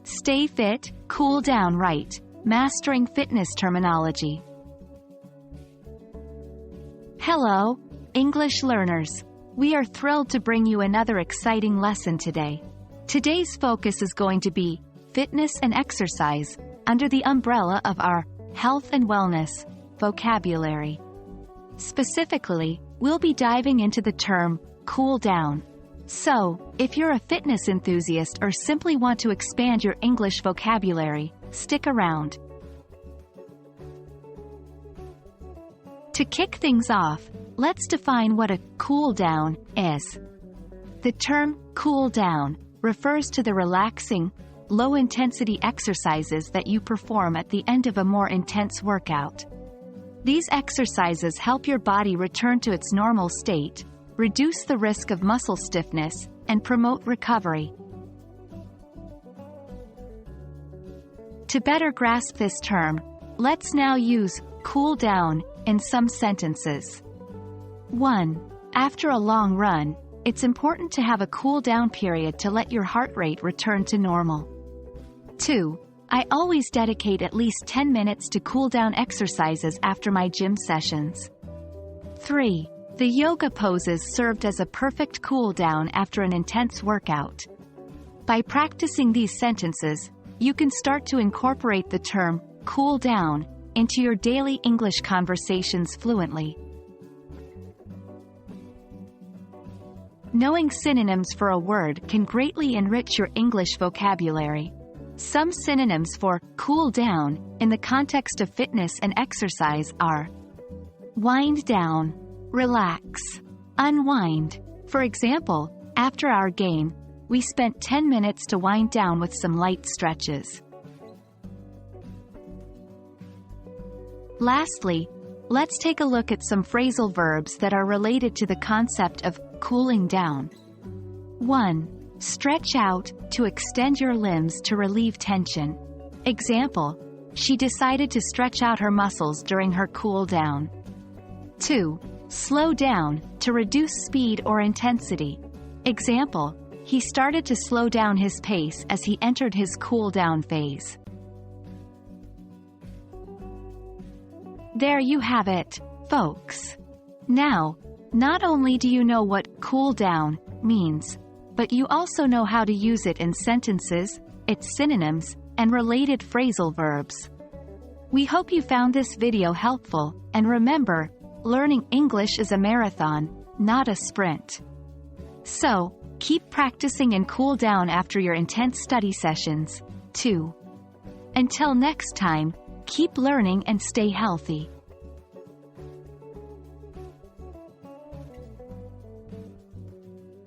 Stay fit, cool down right. Mastering fitness terminology. Hello, English learners. We are thrilled to bring you another exciting lesson today. Today's focus is going to be fitness and exercise under the umbrella of our health and wellness vocabulary. Specifically, we'll be diving into the term cool down. So, if you're a fitness enthusiast or simply want to expand your English vocabulary, stick around. To kick things off, let's define what a cool down is. The term cool down refers to the relaxing, low-intensity exercises that you perform at the end of a more intense workout. These exercises help your body return to its normal state, reduce the risk of muscle stiffness, and promote recovery. To better grasp this term, let's now use cool down in some sentences. 1. After a long run, it's important to have a cool down period to let your heart rate return to normal. 2. I always dedicate at least 10 minutes to cool down exercises after my gym sessions. 3. The yoga poses served as a perfect cool down after an intense workout. By practicing these sentences, you can start to incorporate the term cool down into your daily English conversations fluently. Knowing synonyms for a word can greatly enrich your English vocabulary. Some synonyms for cool down in the context of fitness and exercise are wind down, relax, unwind. For example, after our game, we spent 10 minutes to wind down with some light stretches. Lastly, let's take a look at some phrasal verbs that are related to the concept of cooling down. 1. Stretch out, to extend your limbs to relieve tension. Example, she decided to stretch out her muscles during her cool down. 2. Slow down, to reduce speed or intensity. Example, he started to slow down his pace as he entered his cool down phase. There you have it, folks. Now, not only do you know what cool down means, but you also know how to use it in sentences, its synonyms, and related phrasal verbs. We hope you found this video helpful, and remember, learning English is a marathon, not a sprint. So, keep practicing and cool down after your intense study sessions, too. Until next time, keep learning and stay healthy.